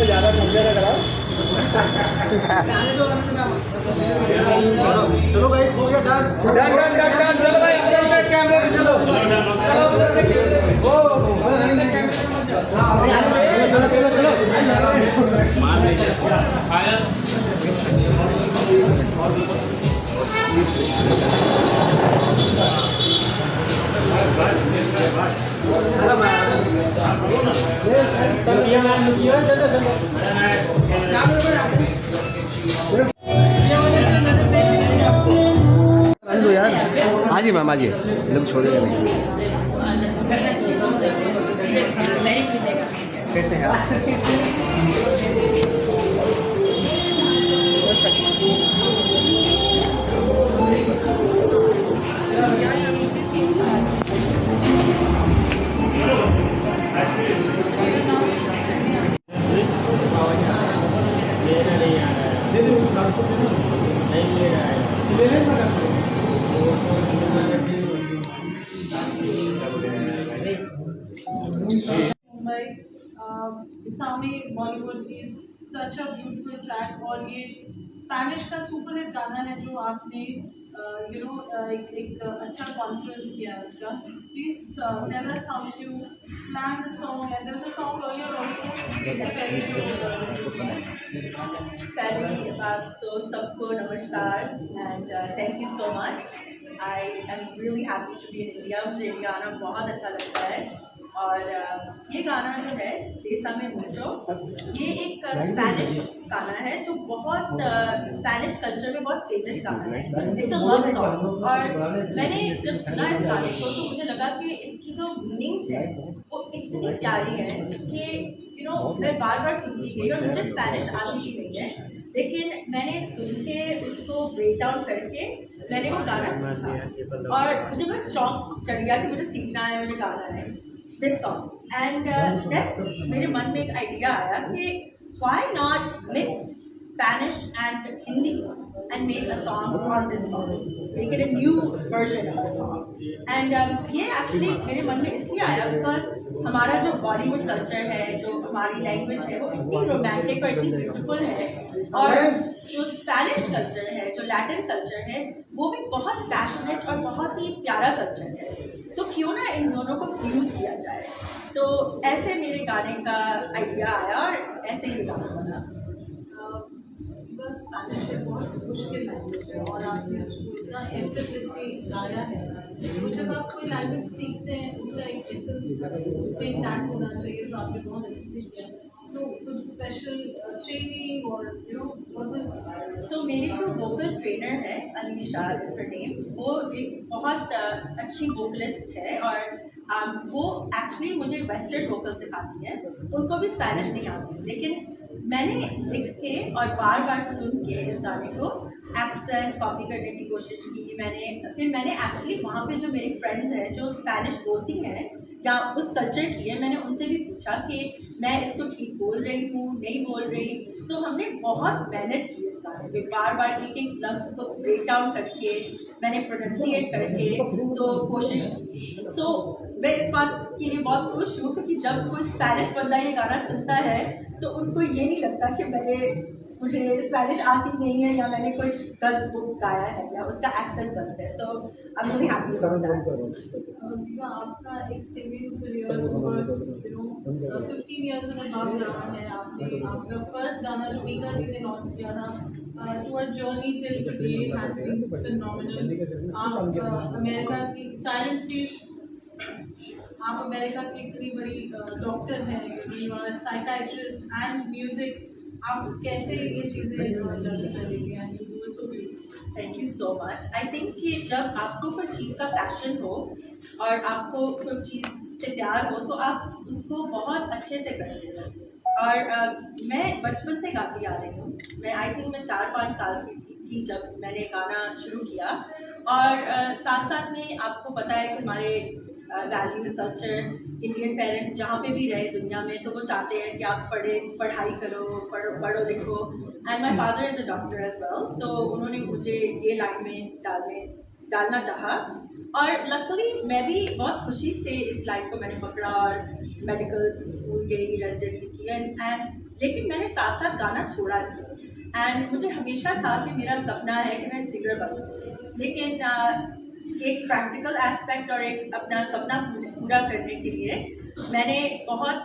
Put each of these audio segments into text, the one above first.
ज़्यादा समझे ना करा। चलो भाई हो गया डन चलो भाई अंदर कैमरे से चलो उधर से चलो यार आज ही मैम आज ही लोग छोड़ेंगे नहीं कैसे है Islamic Bollywood is such a beautiful track और ये स्पेनिश का सुपर हिट गाना है जो आपने एक अच्छा कॉन्फ्रेंस किया उसका. Please tell us how did you plan the song and there was a song earlier also. पहली बात तो सबको नमस्कार and thank you so much. I am really happy to be in India. मुझे ये गाना बहुत अच्छा लगता है और ये गाना जो है Bésame Mucho ये एक स्पेनिश गाना है जो बहुत स्पेनिश कल्चर में बहुत फेमस गाना है. इट्स अ लव सॉन्ग और मैंने जब सुना इस गाने को तो मुझे लगा कि इसकी जो मीनिंग्स है वो इतनी प्यारी है कि मैं बार बार सुनती गई और मुझे स्पेनिश आती ही नहीं है लेकिन मैंने सुन के उसको ब्रेक डाउन करके मैंने वो गाना सीखा और मुझे बस शौक चढ़ गया कि मुझे सीखना है मुझे गाना है दिस सॉन्ग एंड देन मेरे मन में एक आइडिया आया कि why not mix Spanish and Hindi and make a song on this song, make it a new version of the song. And ये actually मेरे मन में इसलिए आया because हमारा जो बॉलीवुड कल्चर है जो हमारी लैंग्वेज है वो इतनी रोमांटिक और इतनी ब्यूटीफुल है और जो स्पेनिश कल्चर है जो लैटिन कल्चर है वो भी बहुत पैशनेट और बहुत ही प्यारा कल्चर है तो क्यों ना इन दोनों को फ्यूज किया जाए. तो ऐसे मेरे गाने का आइडिया आया और ऐसे ही गाना बना. स्पेनिश है बहुत मुश्किल लैंग्वेज है और आपने उसको इतना एफर्टलेसली गाया है तो जब आप कोई लैंग्वेज सीखते हैं उसका एक एसेंस उसमें इंटैक्ट होना चाहिए जो आपने बहुत अच्छे से किया तो कुछ स्पेशल ट्रेनिंग और व्हाट वाज सो मेरी जो वोकल ट्रेनर है अलीशा इज हर नेम वो एक बहुत अच्छी वोकलिस्ट है और वो एक्चुअली मुझे वेस्टर्न वोकल सिखाती है. उनको भी स्पेनिश नहीं आती लेकिन मैंने लिख के और बार बार सुन के इस गाने को एक्सेंट कॉपी करने की कोशिश की. फिर मैंने एक्चुअली वहाँ पे जो मेरी फ्रेंड्स हैं जो स्पेनिश बोलती हैं या उस कल्चर की है मैंने उनसे भी पूछा कि मैं इसको ठीक बोल रही हूँ नहीं बोल रही. तो हमने बहुत मेहनत की इस गाने में बार बार एक एक लफ्ज़ को ब्रेक डाउन करके मैंने प्रोनाउंसिएट करके तो कोशिश की. सो मैं इस बात के लिए बहुत खुश हूँ क्योंकि जब कोई स्पेनिश बंदा ये गाना सुनता है तो उनको ये नहीं लगता कि मुझे स्पेनिश आती नहीं है या मैंने कोई गलत बुक गाया है या उसका एक्सेंट गलत है. So I am really happy about that. आपका एक सिंगिंग करियर 15 इयर्स में बात रहा है. आपने आपका फर्स्ट गाना जो मीका जी ने लॉन्च किया था to a journey till today has been phenomenal. आप अमेरिका की साइलेंस स्टेज आप अमेरिका की इतनी बड़ी डॉक्टर हैं you are psychiatrist and music आप कैसे ये चीज़ें जल्दी से लेके आएंगे. Thank you so much. I think कि जब आपको कोई चीज़ का पैशन हो और आपको कोई चीज़ से प्यार हो तो आप उसको बहुत अच्छे से करते हैं और मैं बचपन से गाती आ रही हूँ. मैं आई थिंक मैं 4-5 साल की थी जब मैंने गाना शुरू किया और साथ साथ में आपको पता है कि हमारे वैल्यूज़ कल्चर इंडियन पेरेंट्स जहाँ पे भी रहे दुनिया में तो वो चाहते हैं कि आप पढ़ाई करो पढ़ो लिखो. And my father is a doctor as well तो उन्होंने मुझे ये लाइन में डालना चाहा और लकीली मैं भी बहुत खुशी से इस लाइन को मैंने पकड़ा और मेडिकल स्कूल गई, रेजिडेंसी की एंड लेकिन मैंने साथ साथ गाना छोड़ा नहीं एंड मुझे हमेशा था कि मेरा सपना है कि मैं सिंगर बनूँ, लेकिन एक प्रैक्टिकल एस्पेक्ट और एक अपना सपना पूरा करने के लिए मैंने बहुत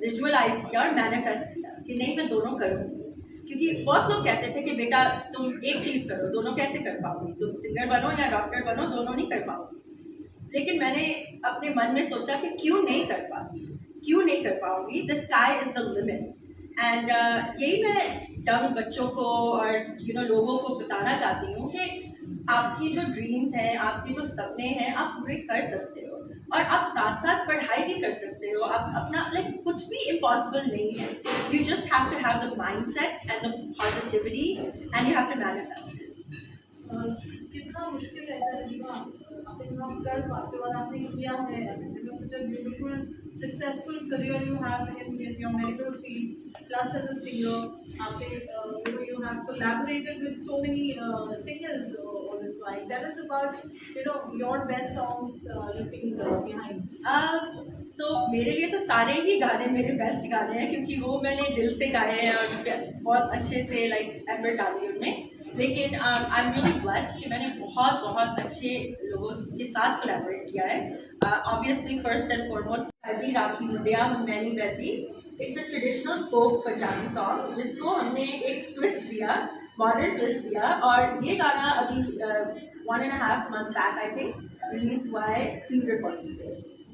विजुअलाइज किया और मैनिफेस्ट किया कि नहीं मैं दोनों करूँगी, क्योंकि बहुत लोग कहते थे कि बेटा तुम एक चीज़ करो, दोनों कैसे कर पाओगी, तुम सिंगर बनो या डॉक्टर बनो, दोनों नहीं कर पाओगी। लेकिन मैंने अपने मन में सोचा कि क्यों नहीं कर पाऊंगी, the sky is the limit and यही मैं यंग बच्चों को और लोगों को बताना चाहती हूँ कि आपकी जो ड्रीम्स हैं, आपके जो सपने हैं, आप पूरे कर सकते हो और आप साथ साथ पढ़ाई भी कर सकते हो। आप अपना कुछ भी इम्पॉसिबल नहीं है, you just have to have the mindset and the positivity and you have to manifest it. कितना मुश्किल रहता है जीवा आप कर पाते हो और आपने किया है, such a beautiful successful career you have in your medical field plus as a singer. आपने you have collaborated with so many singers on this line. Tell us about your best songs looking behind. So मेरे लिए तो सारे ही गाने मेरे best गाने हैं क्योंकि वो मैंने दिल से गाए हैं और बहुत अच्छे से एफर्ट डाली उनमें। लेकिन आई एम रियली ब्लेस्ड कि मैंने बहुत बहुत अच्छे लोगों के साथ कोलैबोरेट किया है। ऑब्वियसली फर्स्ट एंड फॉरमोस्ट हल्दी राखी मुंडिया मैनी वैदी, it's a traditional folk Punjabi song जिसको हमने एक ट्विस्ट दिया, मॉडर्न ट्विस्ट दिया और ये गाना अभी 1.5 month back I think release हुआ है स्क्रीन रिकॉर्ड्स पे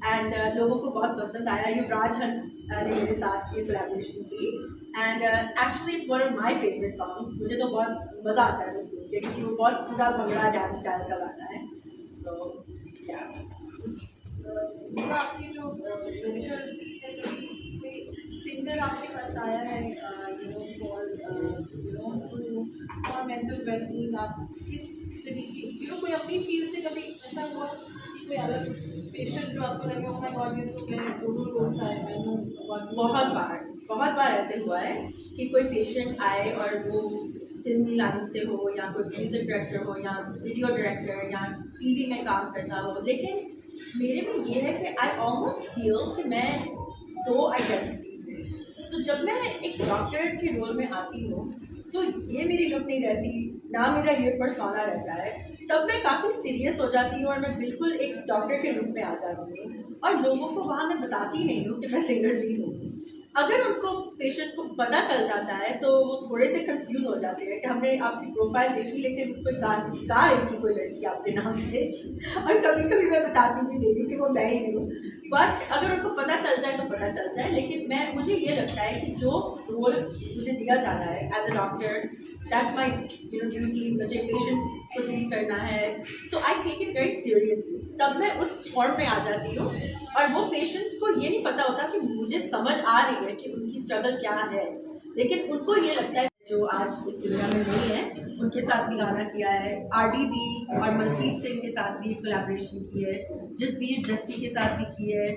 एंड लोगों को बहुत पसंद आया। युवराज हंस ने मेरे साथ ये कोलैबोरेशन की and actually it's one of my favourite songs. मुझे तो बहुत मज़ा आता है वो सुन के क्योंकि वो बहुत पूरा भंगड़ा डांस स्टाइल का गाना है। सो आपकी जो सिंगर आपके पास आया है फॉर मेंटल वेलबींग, आप किस तरीके कोई अपनी फील्ड से कभी ऐसा हुआ कि कोई अलग पेशेंट जो आपको लगे होगा गॉड ये तो मेरे दोनों रोल्स आए मैंने बहुत बार ऐसे हुआ है कि कोई पेशेंट आए और वो फिल्मी लाइन से हो या कोई म्यूजिक डायरेक्टर हो या वीडियो डायरेक्टर या टीवी में काम करता हो, लेकिन मेरे में ये है कि आई ऑलमोस्ट फील कि मैं दो आइडेंटिटीज हूँ। सो जब मैं एक डॉक्टर के रोल में आती हूँ तो ये मेरी लुक नहीं रहती, ना मेरा ये पर्सोना रहता है, तब मैं काफ़ी सीरियस हो जाती हूँ और मैं बिल्कुल एक डॉक्टर के रूप में आ जाती हूँ और लोगों को वहाँ मैं बताती नहीं हूँ कि मैं सिंगर भी हूँ। अगर उनको पेशेंट्स को पता चल जाता है तो वो थोड़े से कंफ्यूज हो जाते हैं कि हमने आपकी प्रोफाइल देखी लेकिन कोई गा रही थी कोई लड़की आपके नाम से और कभी कभी मैं बताती भी नहीं हूँ कि वो मैं ही नहीं हूँ। बट अगर उनको पता चल जाए तो पता चल जाए, लेकिन मुझे ये लगता है कि जो रोल मुझे दिया जा रहा है as a doctor, that's my duty, मुझे पेशेंट्स को ट्रीट करना है, so I take it very seriously. तब मैं उस फॉर्म में आ जाती हूँ और वो पेशेंट्स को ये नहीं पता होता कि मुझे समझ आ रही है कि उनकी स्ट्रगल क्या है, लेकिन उनको ये लगता है जो आज इस दुनिया में नहीं है उनके साथ भी गाना किया है। RDB और मलकीत सिंह के साथ भी कोलैबोरेशन की है, जसबीर जस्सी के साथ भी की है।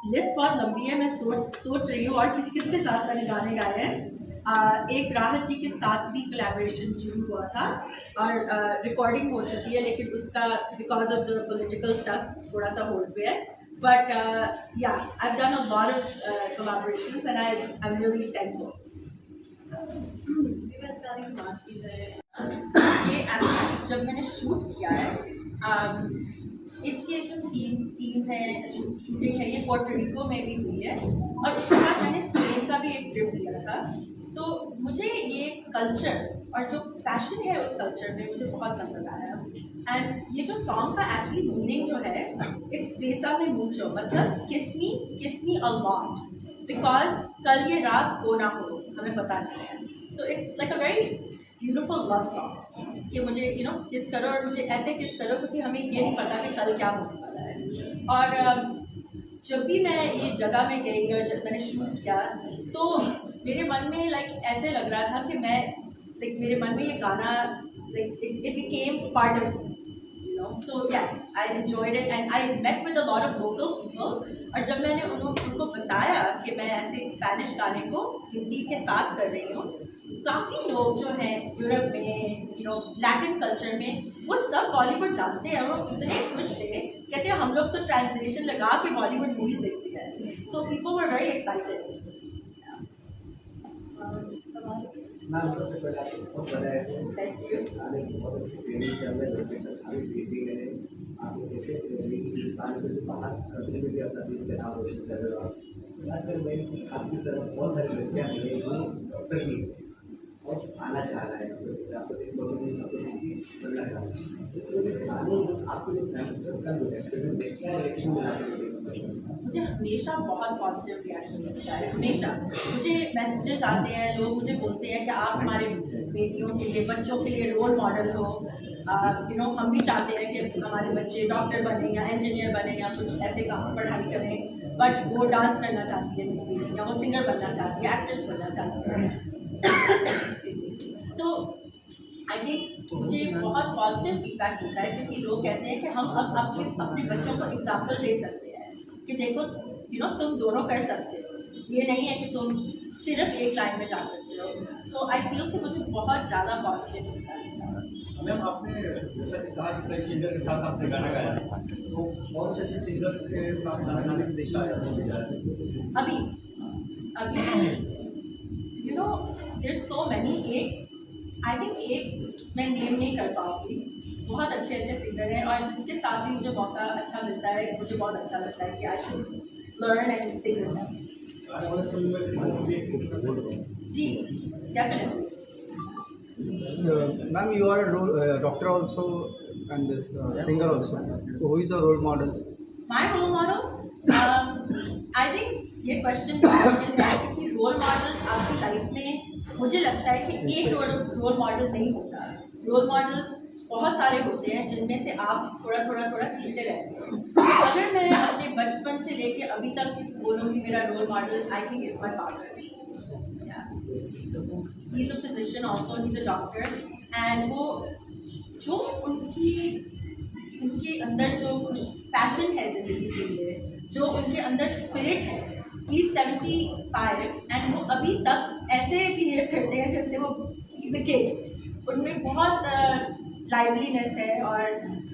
लिस्ट बहुत लंबी है, मैं सोच रही हूँ और किस के साथ मैंने गाने गाए हैं। एक राहत जी के साथ भी कोलैबोरेशन शुरू हुआ था और रिकॉर्डिंग हो चुकी है, लेकिन उसका because of the political stuff थोड़ा सा होल्ड पे है। But I've done a lot of collaborations and I'm really thankful. बात की जाए ये एक्चुअली जब मैंने शूट किया है, इसके जो सीन्स हैं, शूटिंग है, ये पोर्टो रिको में भी हुई है और उसके बाद मैंने स्पेन का भी एक ट्रिप लिया था। तो मुझे ये कल्चर और जो पैशन है उस कल्चर में मुझे बहुत पसंद आया एंड ये जो सॉन्ग का एक्चुअली मीनिंग जो है इट्स बेसा में मुचो, मतलब किस मी अ लॉट, बिकॉज कल ये रात हो ना हो हमें पता नहीं है। So it's like a very beautiful love song कि मुझे किस करो और मुझे ऐसे किस करो क्योंकि हमें ये नहीं पता कि कल क्या होने वाला है। और जब भी मैं ये जगह में गई और जब मैंने शूट किया तो मेरे मन में ऐसे लग रहा था कि मैं मेरे मन में ये गाना it became part of So yes, I enjoyed it and I met with a lot of local people. और जब मैंने उनको बताया कि मैं ऐसे स्पेनिश गाने को हिंदी के साथ कर रही हूँ, काफ़ी लोग जो हैं यूरोप में, लैटिन कल्चर में, वो सब बॉलीवुड जानते हैं और वो इतने खुश थे, कहते हैं हम लोग तो ट्रांसलेशन लगा के बॉलीवुड मूवीज देखते हैं. So people were very excited. Ma'am सबसे पहले आपको बहुत बधाई हो. Thank you. आने की बहुत अच्छी ट्रेनिंग चल रही है, लोकेशन सारी भेज दी गई है. आपको जैसे हिंदुस्तान के बाहर कंट्री में भी अपना देश का नाम रोशन कर रहे हो आप. आजकल मैं आपकी तरफ बहुत सारी लड़कियाँ मिले जो डॉक्टर ही और आना चाह रहा है, आपको बनना चाह रहा है. आपको जो कैंसर का जो है इलेक्शन में मुझे हमेशा बहुत पॉजिटिव रिएक्शन मिलता है. हमेशा मुझे मैसेजेस आते हैं, लोग मुझे बोलते हैं कि आप हमारे बेटियों के लिए, बच्चों के लिए रोल मॉडल हो. हम भी चाहते हैं कि हमारे बच्चे डॉक्टर बने या इंजीनियर बने या कुछ ऐसे काम पढ़ाई करें, बट वो डांस करना चाहती है मेरी बेटी, या वो सिंगर बनना चाहती है, एक्ट्रेस बनना चाहती है. तो आई थिंक मुझे बहुत पॉजिटिव फीडबैक मिलता है, क्योंकि लोग कहते हैं कि हम अब अपने बच्चों को एग्जाम्पल दे सकते हैं कि देखो तुम दोनों कर सकते हो. ये नहीं है कि तुम सिर्फ एक लाइन में जा सकते हो. सो आई फील कि मुझे बहुत ज़्यादा पॉजिटिव मिलता है. मैम आपने जैसा कि कहा कि कई सिंगर के साथ आपने गाना गाया, तो कौन से ऐसे सिंगर के साथ गाना गाने की दिशा है? अभी there's so many. I think एक मैं नेम नहीं कर पाऊँगी. बहुत अच्छे अच्छे सिंगर हैं और जिसके साथ भी मुझे मौका अच्छा मिलता है, मुझे बहुत अच्छा लगता है कि I should learn and sing with them. जी definitely. Ma'am, you are a doctor also and this singer also. So who is your role model? My role model, I think ये क्वेश्चन है कि रोल मॉडल्स आपकी life में, मुझे लगता है कि एक रोल मॉडल नहीं होता. रोल मॉडल्स बहुत सारे होते हैं जिनमें से आप थोड़ा सीखते रहते हैं. अगर मैं अपने बचपन से लेके अभी तक बोलूँगी मेरा role model, I think it's my father. He is a physician also, he is a doctor. And वो जो उनके अंदर जो पैशन है जिंदगी के लिए, जो उनके अंदर स्पिरिट है. ही इज 75 एंड वो अभी तक ऐसे बिहेव करते हैं जैसे वो ही इज अ किड. उनमें बहुत लाइवलीनेस है और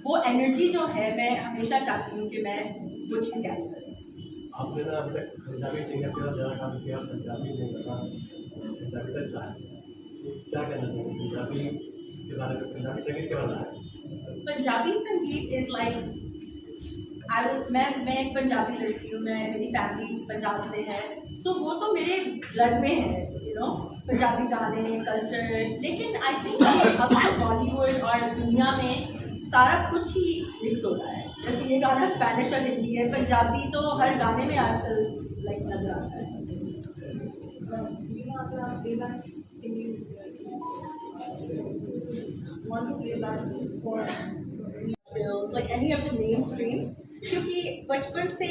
वो एनर्जी जो है, मैं हमेशा चाहती हूँ कि मैं वो चीज़ कैरी करूँ. आपने ना अब तक पंजाबी सिंगर से ज़्यादा काम किया, पंजाबी में लगा, पंजाबी टच रहा है, तो क्या कहना चाहिए पंजाबी के बारे में? पंजाबी संगीत क्या रहा है? पंजाबी संगीत इज़ लाइक, मैं एक पंजाबी लड़की हूँ, मेरी फैमिली पंजाब से है. सो वो तो मेरे ब्लड में है, पंजाबी गाने, कल्चर. लेकिन आई थिंक अब तो बॉलीवुड और दुनिया में सारा कुछ ही मिक्स हो रहा है. जैसे ये गाना स्पेनिश और हिंदी है, पंजाबी तो हर गाने में आजकल लाइक नजर आता है. अगर आप playback singing want to play back for films, like any of the mainstream, क्योंकि बचपन से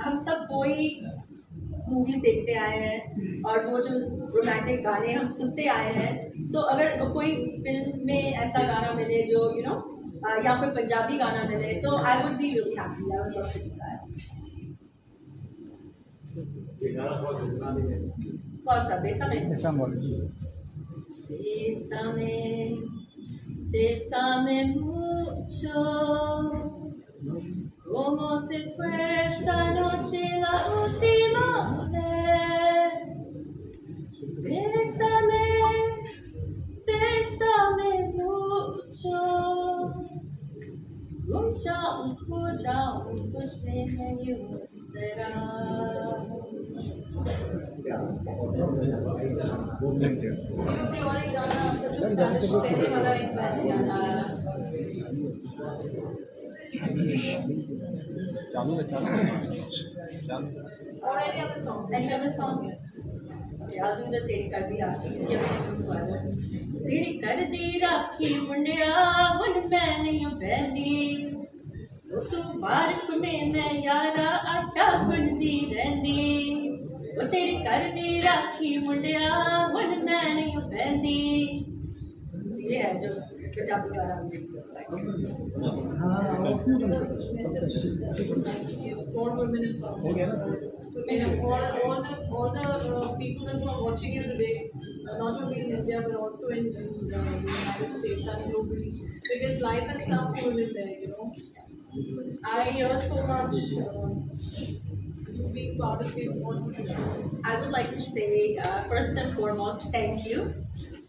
हम सब कोई मूवीज देखते आए हैं और वो जो रोमांटिक गाने हम सुनते आए हैं. सो अगर कोई फिल्म में ऐसा गाना मिले जो या कोई पंजाबी गाना मिले, तो I would be really happy. I would love to do that. ये गाना बहुत गुनगुनाने में कौन सा? बेसमे. ऐसा बोल. Bésame mucho, como si fuera esta noche la última vez. Bésame, bésame mucho, mucho, कुछ में यूं इस तरह. or any other song. Any other song? Yeah, I'll do the तेरी कर दी राखी. Give me this one. तेरी कर दी राखी मुंडिया हुन मैं नहीं बहंदी, वो तू बारिश में मैं यारा आटा गुनदी रहंदी. वो तेरी कर दी राखी मुंडिया हुन मैं नहीं बहंदी. ये है जो पंजाबी गाना message for women empowerment. All the people who are watching you today, not only in India but also in the United States and globally, because life is tough for women there. You know, I hear so much. Being part of it, what would you say? I would like to say, first and foremost, thank you.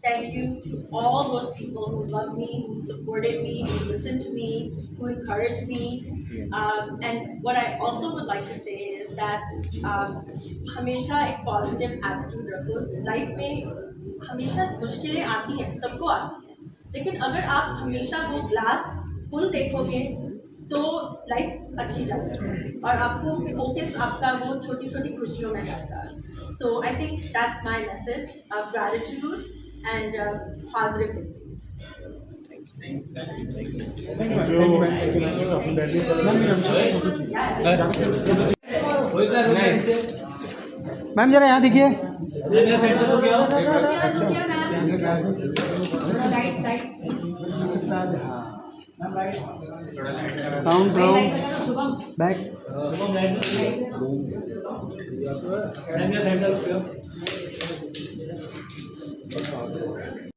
Thank you to all those people who love me, who supported me, who listened to me, who encouraged me. And what I also would like to say is that हमेशा एक positive attitude रखो. Life में हमेशा मुश्किलें आती हैं, सबको आती हैं, लेकिन अगर आप हमेशा वो ग्लास फुल देखोगे तो लाइफ अच्छी जाती है और आपको फोकस आपका वो छोटी छोटी खुशियों में जाता है. So I think that's my message of gratitude and positive ma'am जरा यहाँ देखिए. Sound back. सेंटर